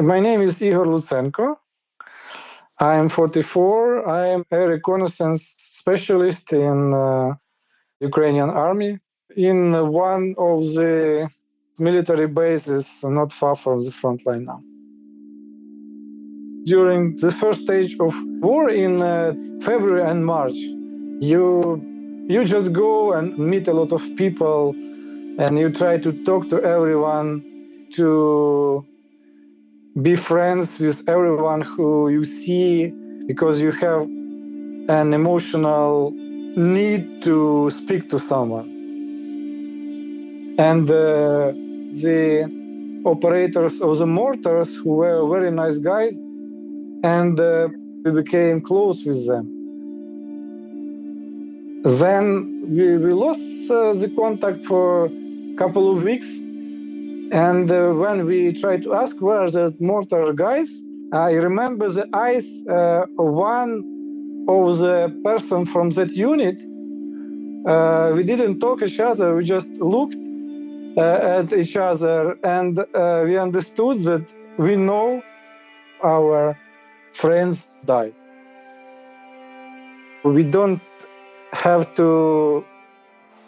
My name is Igor Lutsenko. I am 44. I am a reconnaissance specialist in Ukrainian army in one of the military bases not far from the front line now. During the first stage of war in February and March, you just go and meet a lot of people and you try to talk to everyone, to be friends with everyone who you see, because you have an emotional need to speak to someone. And the operators of the mortars, who were very nice guys, and we became close with them. Then we lost the contact for a couple of weeks. And when we tried to ask where are the mortar guys, I remember the eyes of one of the person from that unit. We didn't talk each other, we just looked at each other, and we understood that we know our friends died. We don't have to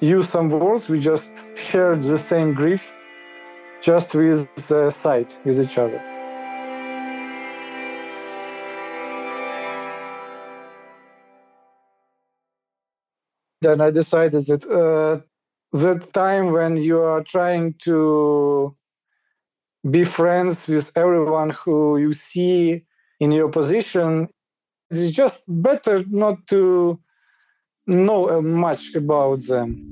use some words, we just shared the same grief, just with sight with each other. Then I decided that that time when you are trying to be friends with everyone who you see in your position, it's just better not to know much about them.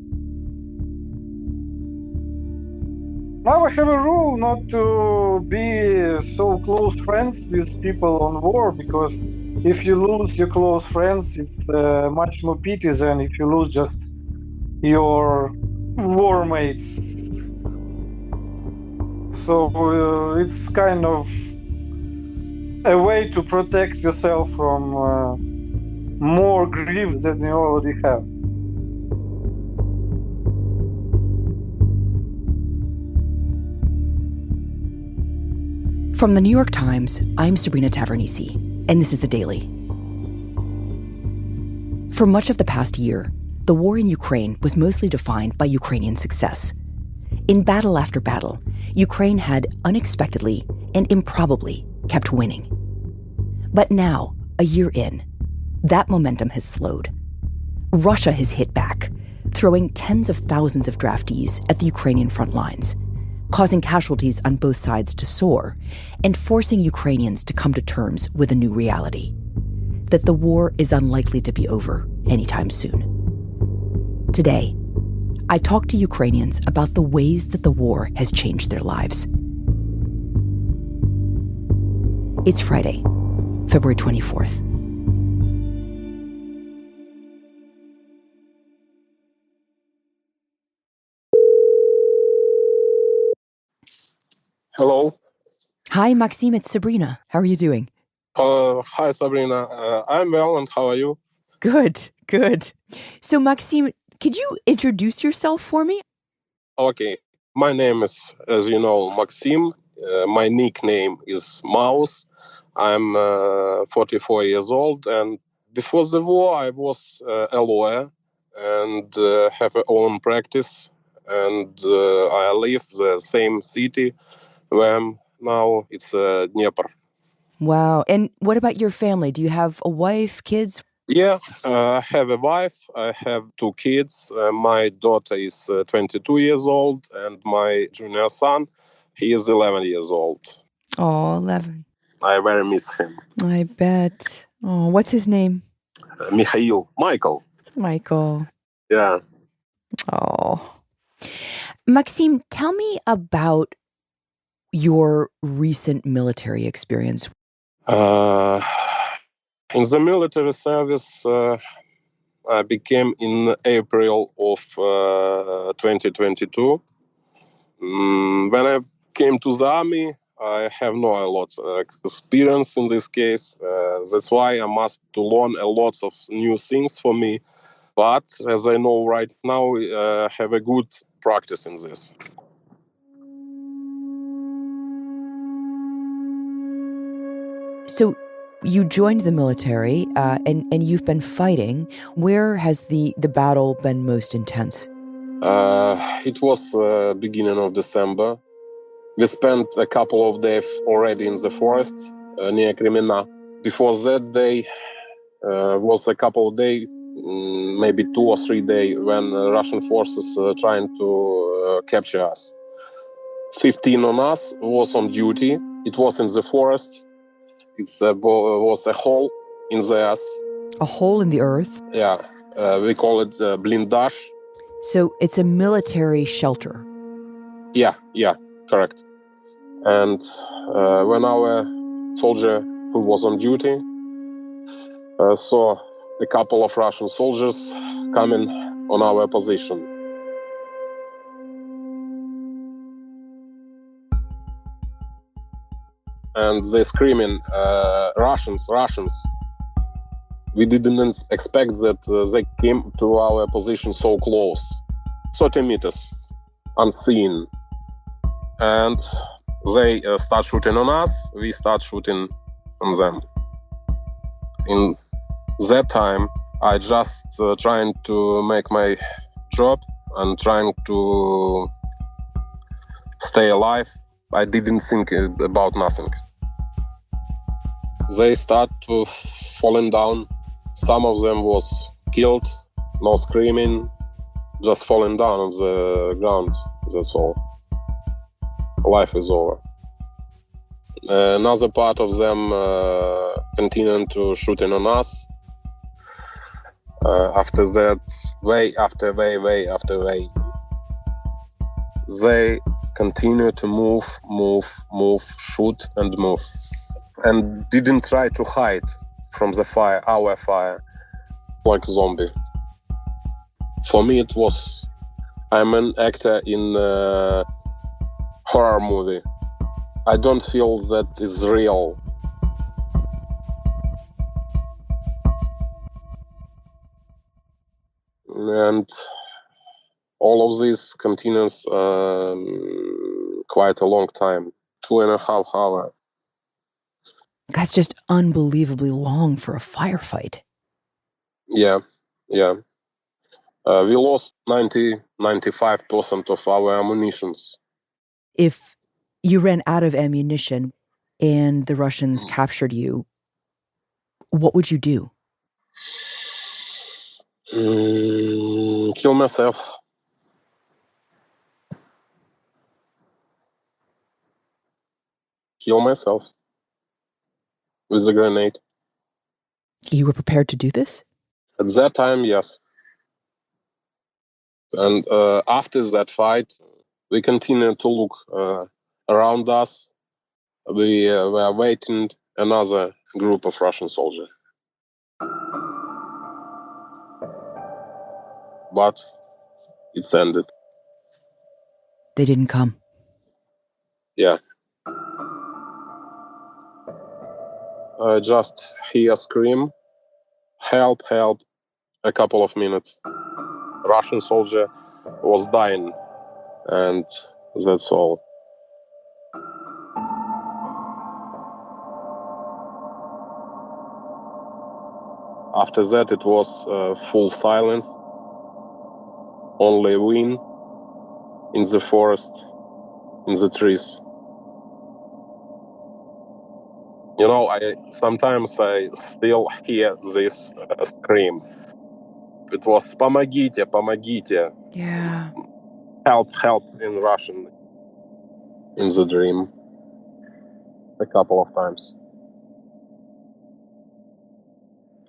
Now I have a rule not to be so close friends with people on war, because if you lose your close friends, it's much more pity than if you lose just your war mates. So it's kind of a way to protect yourself from more grief than you already have. From the New York Times, I'm Sabrina Tavernisi, and this is The Daily. For much of the past year, the war in Ukraine was mostly defined by Ukrainian success. In battle after battle, Ukraine had unexpectedly and improbably kept winning. But now, a year in, that momentum has slowed. Russia has hit back, throwing tens of thousands of draftees at the Ukrainian front lines, causing casualties on both sides to soar, and forcing Ukrainians to come to terms with a new reality: that the war is unlikely to be over anytime soon. Today, I talk to Ukrainians about the ways that the war has changed their lives. It's Friday, February 24th. Hello. Hi, Maxim, it's Sabrina. How are you doing? Hi, Sabrina. I'm well, and how are you? Good. So, Maxim, could you introduce yourself for me? Okay. My name is, as you know, Maxim. My nickname is Mouse. I'm 44 years old, and before the war, I was a lawyer and have a own practice. And I live the same city where I'm now. It's Dnieper. Wow. And what about your family? Do you have a wife, kids? Yeah, I have a wife. I have two kids. My daughter is 22 years old, and my junior son, he is 11 years old. Oh, 11. I very miss him. I bet. Oh, what's his name? Michael. Michael. Yeah. Oh. Maxim, tell me about your recent military experience. In the military service, I became in April of 2022. When I came to the army, I have not a lot of experience in this case. That's why I must to learn a lot of new things for me. But as I know right now, I have a good practice in this. So you joined the military, and you've been fighting. Where has the battle been most intense? It was beginning of December. We spent a couple of days already in the forest near Krimina. Before that day was a couple of days, maybe 2 or 3 days, when Russian forces trying to capture us. 15 on us was on duty. It was in the forest. It was a hole in the earth. A hole in the earth? Yeah, we call it blindage. So it's a military shelter. Yeah, correct. And when our soldier who was on duty saw a couple of Russian soldiers coming on our position. And they screaming, Russians, Russians. We didn't expect that they came to our position so close. 30 meters, unseen. And they start shooting on us, we start shooting on them. In that time, I just trying to make my job and trying to stay alive. I didn't think about nothing. They start to falling down. Some of them was killed, no screaming, just falling down on the ground. That's all. Life is over. Another part of them continuing to shooting on us. After that, way after way, they continue to move, shoot and move, and didn't try to hide from the fire, our fire, like zombie. For me, it was, I'm an actor in a horror movie. I don't feel that is real. And all of this continues quite a long time, 2.5 hours. That's just unbelievably long for a firefight. Yeah. We lost 95% of our ammunitions. If you ran out of ammunition and the Russians captured you, what would you do? Kill myself. Kill myself with a grenade. You were prepared to do this? At that time, yes. And after that fight, we continued to look around us. We were waiting another group of Russian soldiers. But it's ended. They didn't come. Yeah. I just hear scream, help, help, a couple of minutes. Russian soldier was dying, and that's all. After that, it was full silence, only wind in the forest, in the trees. You know, sometimes I still hear this scream. It was "Помогите, помогите." Yeah. Help, help in Russian. In the dream, a couple of times.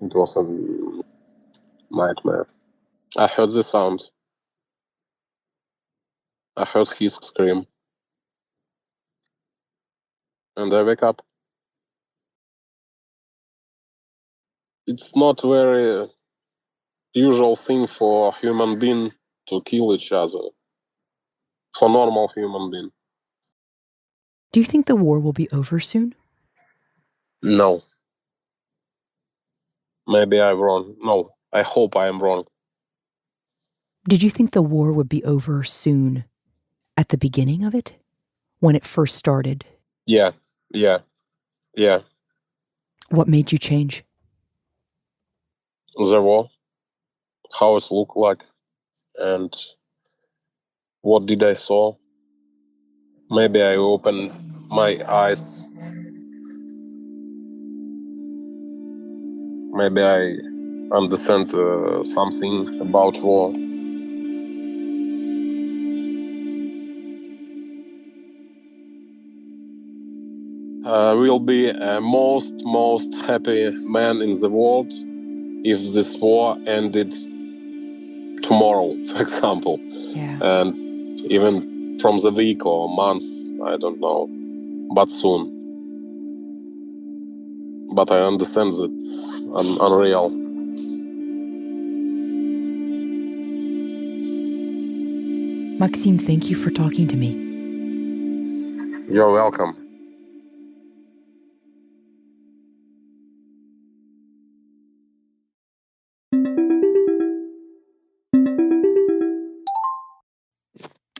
It was a nightmare. I heard the sound. I heard his scream. And I wake up. It's not very usual thing for human being to kill each other. For normal human being. Do you think the war will be over soon? No. Maybe I'm wrong. No, I hope I am wrong. Did you think the war would be over soon at the beginning of it? When it first started? Yeah. What made you change? The war, how it looked like, and what did I saw. Maybe I opened my eyes. Maybe I understand something about war. Will be a most happy man in the world if this war ended tomorrow, for example. Yeah. And even from the week or months, I don't know, but soon. But I understand that it's unreal. Maxim, thank you for talking to me. You're welcome.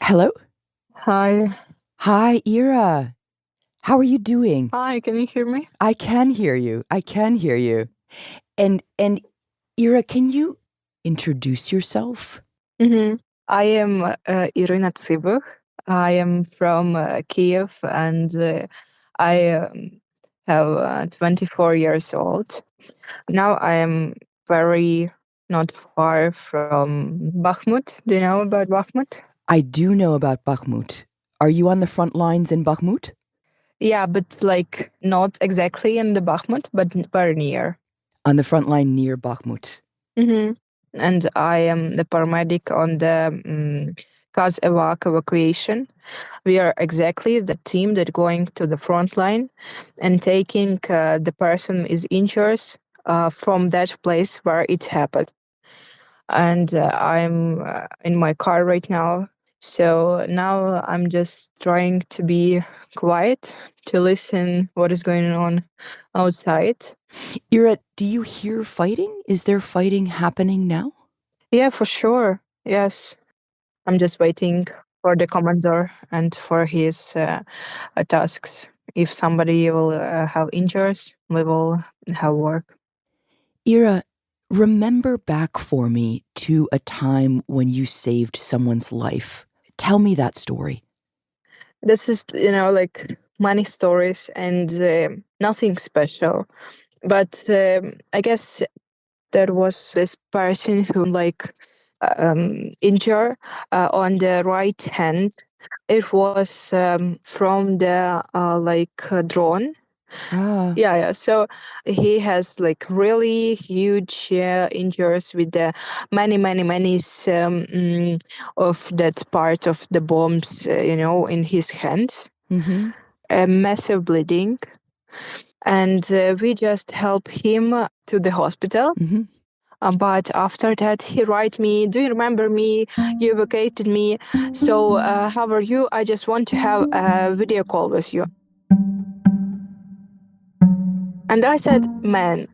Hello? Hi. Hi, Ira. How are you doing? Hi, can you hear me? I can hear you. I can hear you. And Ira, can you introduce yourself? I am Irina Tsibuch. I am from Kiev and I have 24 years old. Now I am very not far from Bakhmut. Do you know about Bakhmut? I do know about Bakhmut. Are you on the front lines in Bakhmut? Yeah, but like not exactly in the Bakhmut, but very near. On the front line near Bakhmut. And I am the paramedic on the Kaz evacuation. We are exactly the team that going to the front line and taking the person is injured from that place where it happened. And I'm in my car right now. So now I'm just trying to be quiet to listen what is going on outside. Ira, do you hear fighting? Is there fighting happening now? Yeah, for sure. Yes. I'm just waiting for the commander and for his tasks. If somebody will have injuries, we will have work. Ira, remember back for me to a time when you saved someone's life. Tell me that story. This is, like many stories and nothing special. But I guess there was this person who like injured on the right hand. It was from the drone. Ah. Yeah. So he has like really huge injuries with the many of that part of the bombs, in his hands. Mm-hmm. Massive bleeding, and we just help him to the hospital. Mm-hmm. But after that, he write me, "Do you remember me? You evacuated me. So how are you? I just want to have a video call with you." And I said, "Man,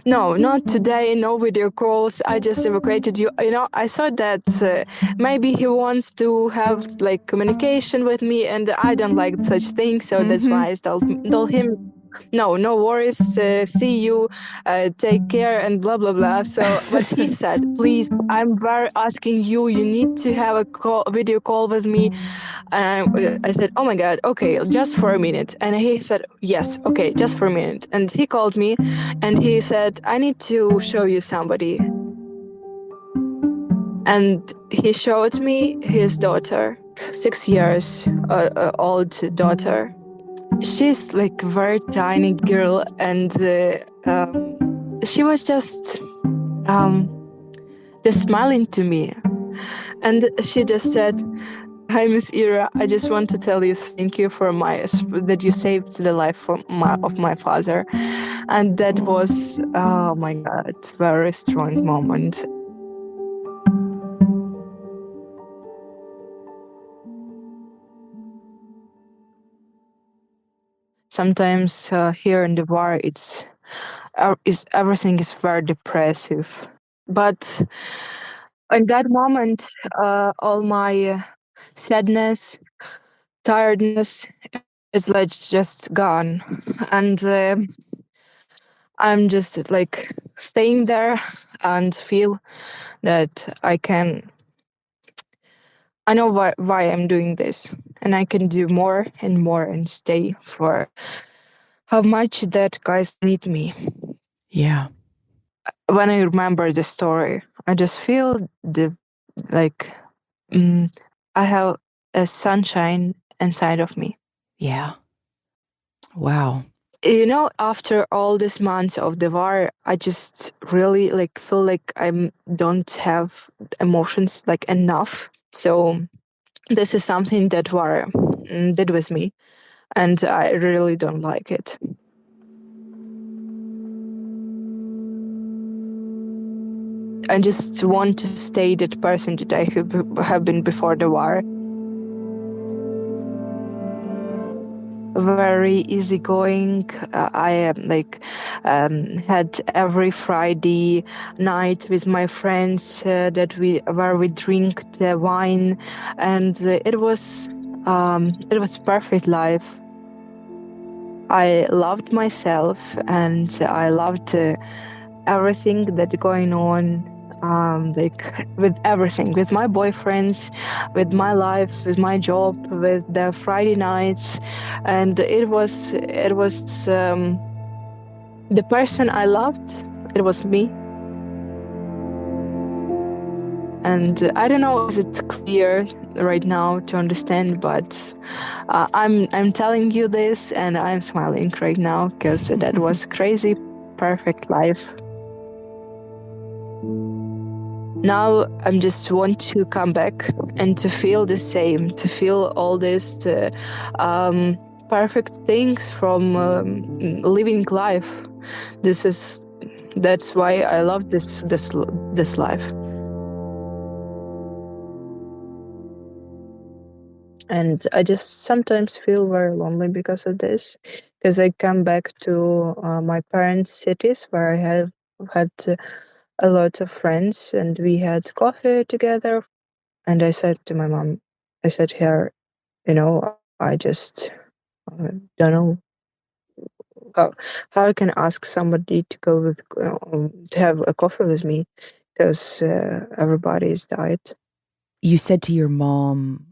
no, not today, no video calls. I just evacuated you." I thought that maybe he wants to have like communication with me, and I don't like such things. So that's why I told him, "No, no worries. See you. Take care," and blah blah blah. So, but he said, "Please, I'm very asking you. You need to have a video call with me." And I said, "Oh my god, okay, just for a minute." And he said, "Yes, okay, just for a minute." And he called me, and he said, "I need to show you somebody." And he showed me his daughter, 6 years old daughter. She's like a very tiny girl, and she was just smiling to me, and she just said, "Hi, Miss Ira. I just want to tell you thank you for that you saved the life of my father," and that was, oh my god, very strong moment. Sometimes here in the war, everything is very depressive. But in that moment, all my sadness, tiredness is like just gone, and I'm just like staying there and feel that I know why I'm doing this, and I can do more and more and stay for how much that guys need me. Yeah. When I remember the story, I just feel like mm, I have a sunshine inside of me. Yeah. Wow. You know, after all these months of the war, I just really like feel like I don't have emotions like enough. So this is something that war did with me, and I really don't like it. I just want to stay that person that I have been before the war. Very easygoing. I am like had every Friday night with my friends where we drink the wine, and it was perfect life. I loved myself, and I loved everything that going on, like with everything, with my boyfriends, with my life, with my job, with the Friday nights, and it was the person I loved. It was me, and I don't know is it clear right now to understand, but I'm telling you this, and I'm smiling right now because that was crazy, perfect life. Now I just want to come back and to feel the same, to feel all these perfect things from living life. This is that's why I love this life. And I just sometimes feel very lonely because of this, because I come back to my parents' cities where I have had a lot of friends, and we had coffee together. And I said to my mom, I said here, I just don't know how, how I can ask somebody to go to have a coffee with me because everybody's died. You said to your mom,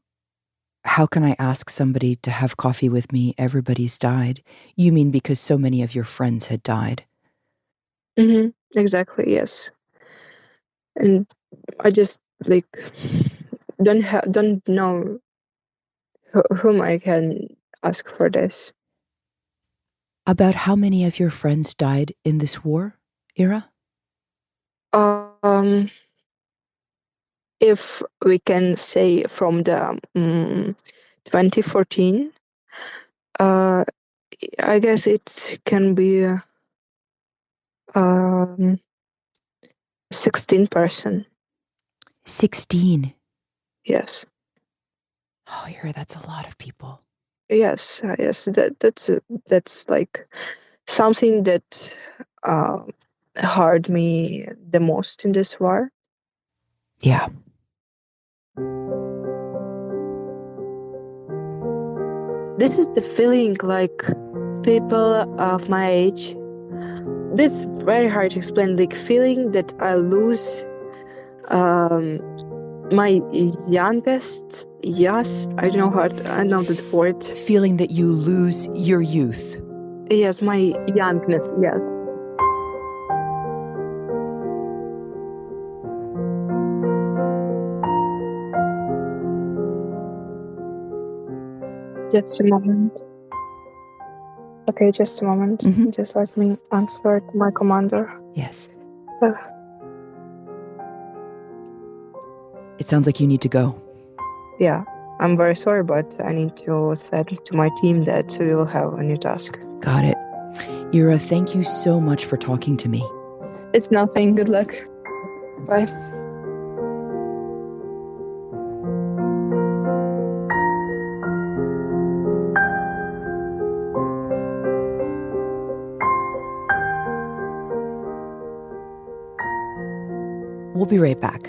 how can I ask somebody to have coffee with me? Everybody's died. You mean because so many of your friends had died? Exactly, yes. And I just like don't know whom I can ask for this. About how many of your friends died in this war, Ira? Um, if we can say from the 2014, uh, I guess it can be um 16%. 16. Yes, Oh, Ira, that's a lot of people. yes. That's like something that uh, hurt me the most in this war. Yeah. This is the feeling like people of my age. This is very hard to explain. Like feeling that I lose um, my youngest. Yes, I don't know I know that word. Feeling that you lose your youth. Yes, my youngness. Yes. Just a moment. Okay, just a moment. Mhm. Just let me answer to my commander. Yes. Uh, It sounds like you need to go. yeah, I'm very sorry, but I need to say to my team that we will have a new task. Got it. Ira, thank you so much for talking to me. It's nothing. Good luck. Bye. We'll be right back.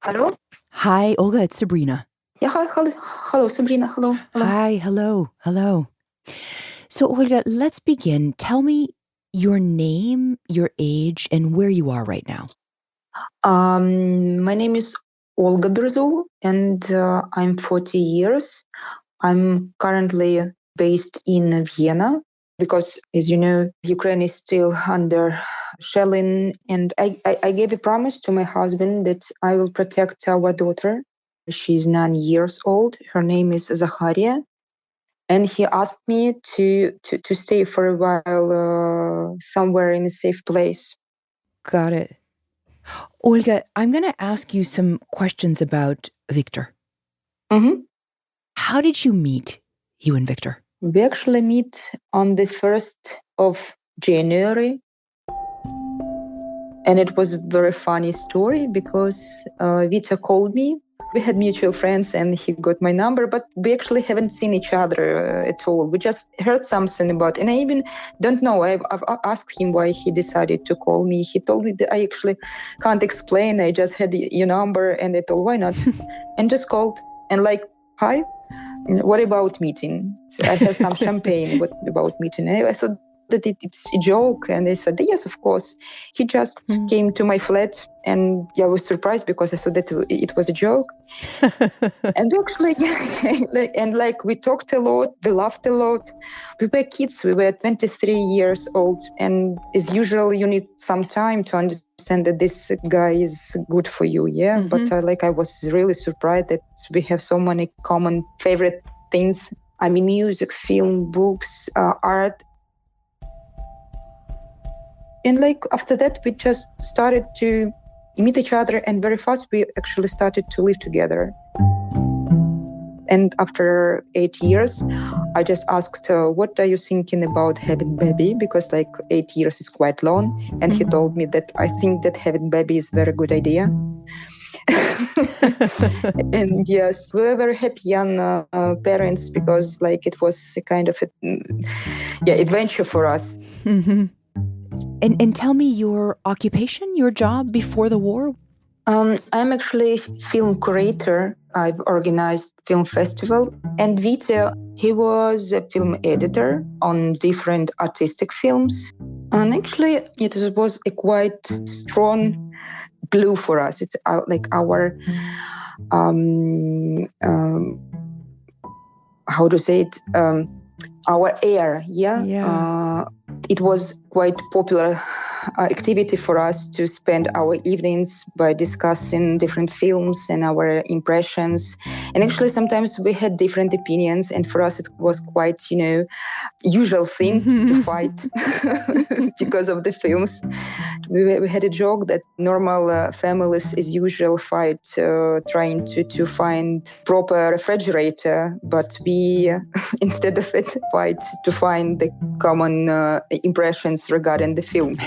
Hello? Hi, Olga, it's Sabrina. Yeah, hi, hello, Sabrina, hello. Hi, hello. So, Olga, let's begin. Tell me your name, your age, and where you are right now. My name is Olga Berzul, and I'm 40 years. I'm currently based in Vienna because, as you know, Ukraine is still under shelling. And I gave a promise to my husband that I will protect our daughter. She's 9 years old. Her name is Zaharia. And he asked me to stay for a while somewhere in a safe place. Got it. Olga, I'm going to ask you some questions about Victor. Mm-hmm. How did you meet, you and Victor? We actually meet on the 1st of January. And it was a very funny story because Vita called me. We had mutual friends and he got my number, but we actually haven't seen each other at all. We just heard something about it. And I even don't know. I've asked him why he decided to call me. He told me that I actually can't explain. I just had your number and I told, why not? And just called and like, hi, what about meeting? I have some champagne. What about meeting? And I thought that it's a joke. And they said, yes, of course. He just came to my flat and I was surprised because I thought that it was a joke. And actually, we talked a lot, we laughed a lot. We were kids, we were 23 years old. And as usual, you need some time to understand that this guy is good for you. Yeah. But I was really surprised that we have so many common favorite things. I mean, music, film, books, art. And after that, we just started to meet each other. And very fast, we actually started to live together. And after 8 years, I just asked, what are you thinking about having baby? Because 8 years is quite long. And he told me that I think that having baby is a very good idea. And yes, we were very happy young parents because it was a kind of adventure for us. Mm-hmm. And tell me your occupation, your job before the war. I'm actually film curator. I've organized film festival. And Vita, he was a film editor on different artistic films. And actually, it was a quite strong glue for us. It's our how to say it, our air. Yeah. It was quite popular activity for us to spend our evenings by discussing different films and our impressions. And actually, sometimes we had different opinions. And for us, it was quite, usual thing to fight because of the films. We had a joke that normal families, as usual, fight trying to find proper refrigerator, but we, instead of it, fight to find the common impressions regarding the film.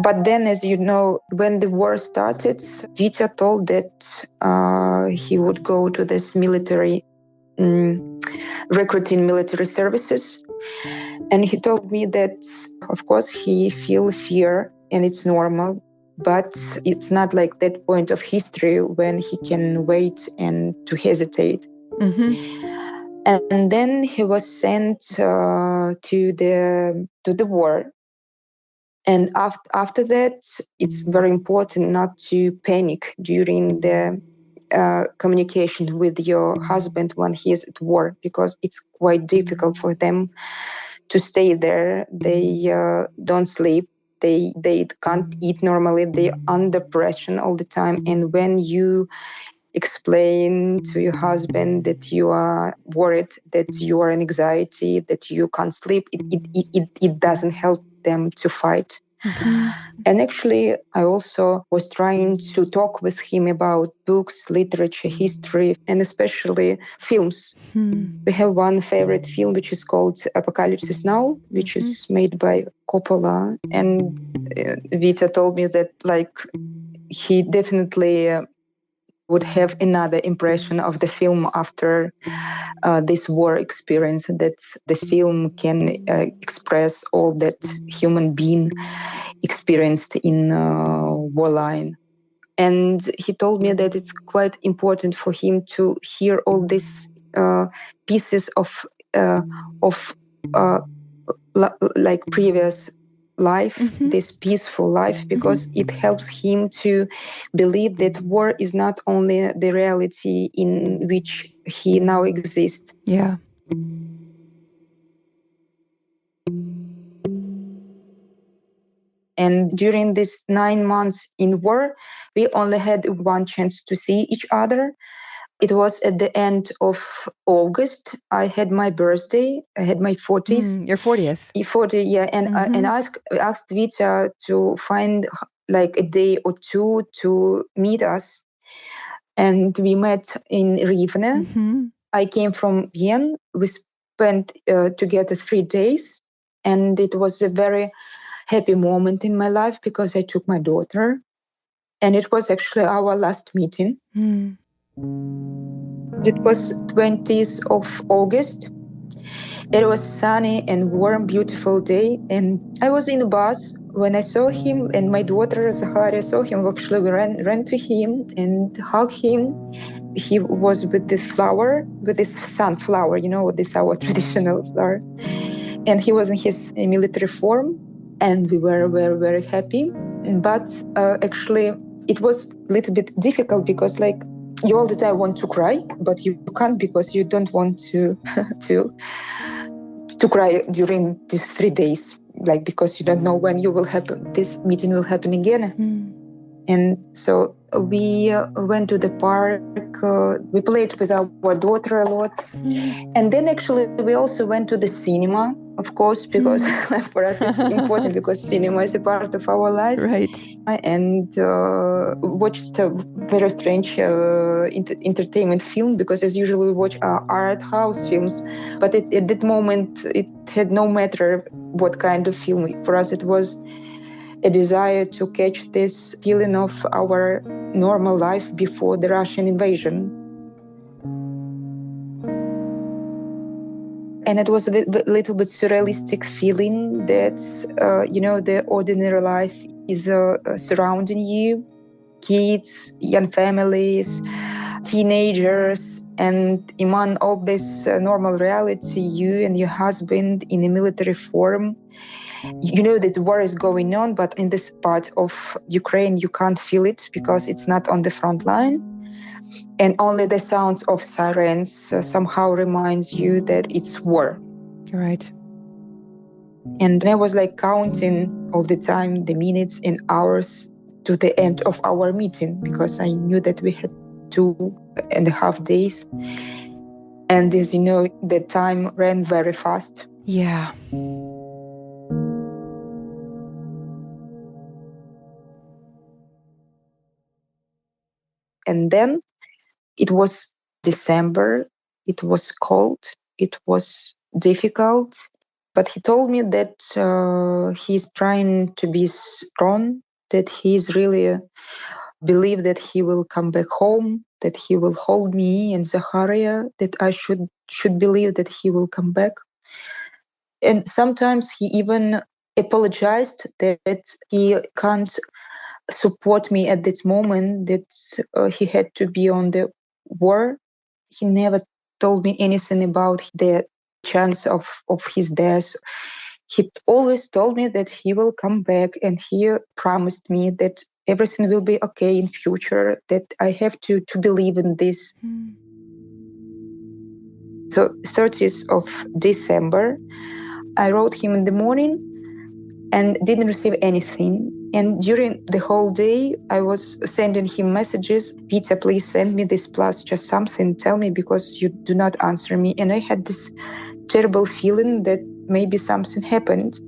But then, as you know, when the war started, Vita told that he would go to this military, recruiting military services. And he told me that, of course, he feels fear and it's normal, but it's not like that point of history when he can wait and to hesitate. And then he was sent to the war. And after that, it's very important not to panic during the communication with your husband when he is at war, because it's quite difficult for them to stay there. They don't sleep. They can't eat normally. They're under pressure all the time. And when you explain to your husband that you are worried, that you are in anxiety, that you can't sleep, it doesn't help them to fight. And actually, I also was trying to talk with him about books, literature, history, and especially films. We have one favorite film, which is called Apocalypse Now, which is made by Coppola. And Vita told me that he definitely would have another impression of the film after this war experience, that the film can express all that human being experienced in war line. And he told me that it's quite important for him to hear all these pieces of like previous life, this peaceful life, because it helps him to believe that war is not only the reality in which he now exists. Yeah. And during these 9 months in war, we only had one chance to see each other. It was at the end of August. I had my birthday. I had my 40th. Your 40th. 40, yeah. And I asked Vita to find like a day or two to meet us. And we met in Rivne. I came from Vienna. We spent together 3 days. And it was a very happy moment in my life because I took my daughter. And it was actually our last meeting. It was 20th of August. It was sunny and warm, beautiful day. And I was in a bus when I saw him, and my daughter Zaharia saw him. Actually, we ran to him and hugged him. He was with this flower, with this sunflower, this our traditional flower. And he was in his military form, and we were very, very happy. But actually, it was a little bit difficult because, like, you all the time want to cry, but you can't because you don't want to to cry during these 3 days, like, because you don't know when you will happen. This meeting will happen again. And so we went to the park. We played with our daughter a lot. And then actually we also went to the cinema, of course, because for us it's important because cinema is a part of our life. Right. And watched a very strange entertainment film, because as usual we watch art house films. But at that moment, it had no matter what kind of film. For us, it was a desire to catch this feeling of our normal life before the Russian invasion. And it was a little bit surrealistic feeling that, the ordinary life is surrounding you, kids, young families, teenagers, and among all this normal reality, you and your husband in a military form. You know that war is going on, but in this part of Ukraine, you can't feel it because it's not on the front line. And only the sounds of sirens somehow reminds you that it's war. Right. And I was like counting all the time the minutes and hours to the end of our meeting, because I knew that we had 2.5 days. And as you know, the time ran very fast. Yeah. And then it was December. It was cold. It was difficult. But he told me that he's trying to be strong, that he's really believe that he will come back home, that he will hold me and Zaharia, that I should believe that he will come back. And sometimes he even apologized that he can't support me at this moment, that he had to be on the war. He never told me anything about the chance of his death. He always told me that he will come back, and he promised me that everything will be okay in future, that I have to believe in this. So 30th of December, I wrote him in the morning and didn't receive anything. And during the whole day, I was sending him messages. Peter, please send me this, plus just something. Tell me, because you do not answer me. And I had this terrible feeling that maybe something happened.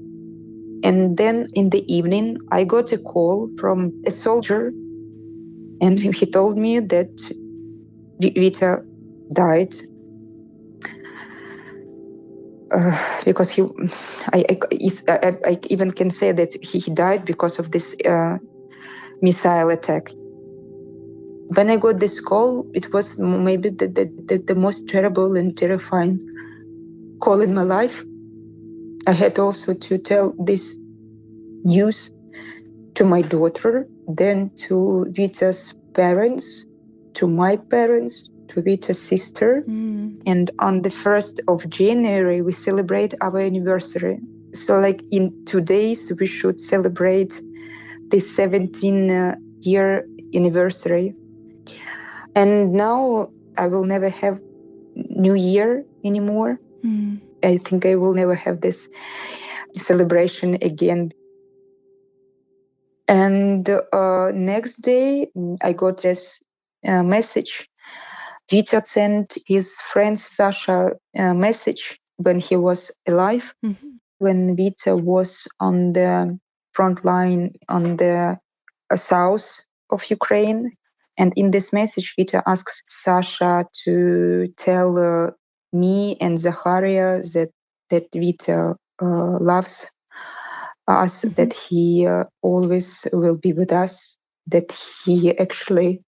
And then in the evening, I got a call from a soldier. And he told me that Vita died. Because I even can say that he died because of this missile attack. When I got this call, it was maybe the most terrible and terrifying call in my life. I had also to tell this news to my daughter, then to Vita's parents, to my parents, to Vita's sister. And on the 1st of January, we celebrate our anniversary. So like in 2 days, we should celebrate this 17-year anniversary. And now I will never have New Year anymore. I think I will never have this celebration again. And next day, I got this message. Vita sent his friend Sasha a message when he was alive, when Vita was on the front line on the south of Ukraine. And in this message, Vita asks Sasha to tell me and Zakharia that Vita loves us, that he always will be with us, that he actually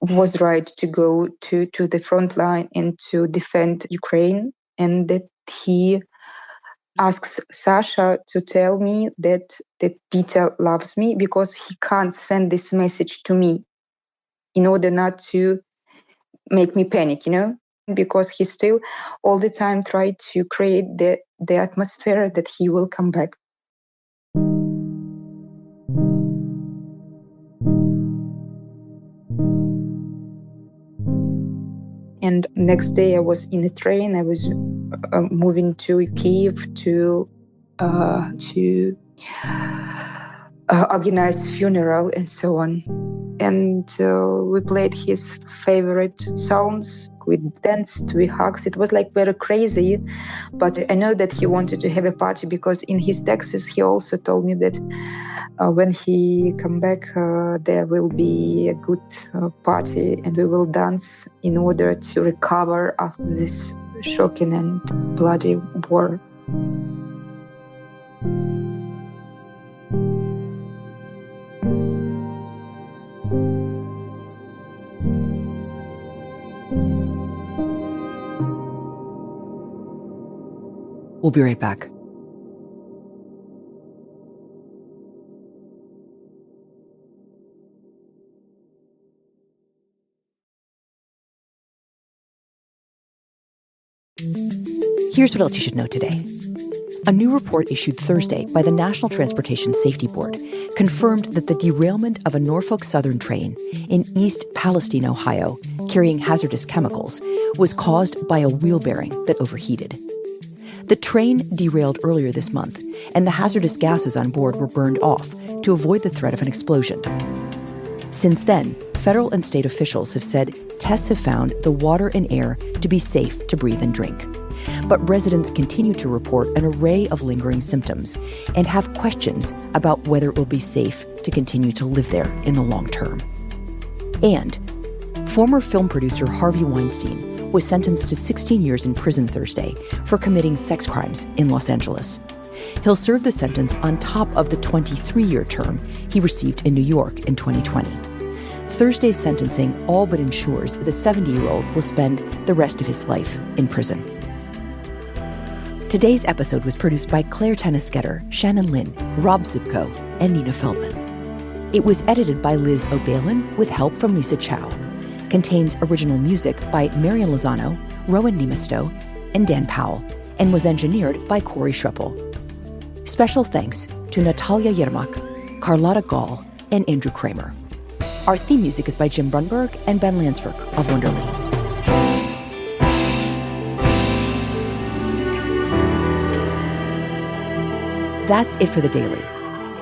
was right to go to the front line and to defend Ukraine, and that he asks Sasha to tell me that Peter loves me, because he can't send this message to me in order not to make me panic, because he still all the time tried to create the atmosphere that he will come back. And next day I was in a train. I was moving to Kyiv to organize funeral and so on. And we played his favorite songs. We danced, we hugged. It was like very crazy. But I know that he wanted to have a party, because in his texts he also told me that when he come back, there will be a good party and we will dance in order to recover after this shocking and bloody war. We'll be right back. Here's what else you should know today. A new report issued Thursday by the National Transportation Safety Board confirmed that the derailment of a Norfolk Southern train in East Palestine, Ohio, carrying hazardous chemicals, was caused by a wheel bearing that overheated. The train derailed earlier this month, and the hazardous gases on board were burned off to avoid the threat of an explosion. Since then, federal and state officials have said tests have found the water and air to be safe to breathe and drink. But residents continue to report an array of lingering symptoms and have questions about whether it will be safe to continue to live there in the long term. And former film producer Harvey Weinstein was sentenced to 16 years in prison Thursday for committing sex crimes in Los Angeles. He'll serve the sentence on top of the 23-year term he received in New York in 2020. Thursday's sentencing all but ensures the 70-year-old will spend the rest of his life in prison. Today's episode was produced by Claire Tanisketter, Shannon Lin, Rob Zipko, and Nina Feldman. It was edited by Liz O'Balin with help from Lisa Chow. Contains original music by Marian Lozano, Rowan Nemisto, and Dan Powell, and was engineered by Corey Schreppel. Special thanks to Natalia Yermak, Carlotta Gall, and Andrew Kramer. Our theme music is by Jim Brunberg and Ben Landsberg of Wonderly. That's it for The Daily.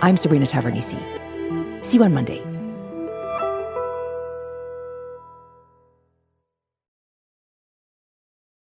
I'm Sabrina Tavernisi. See you on Monday.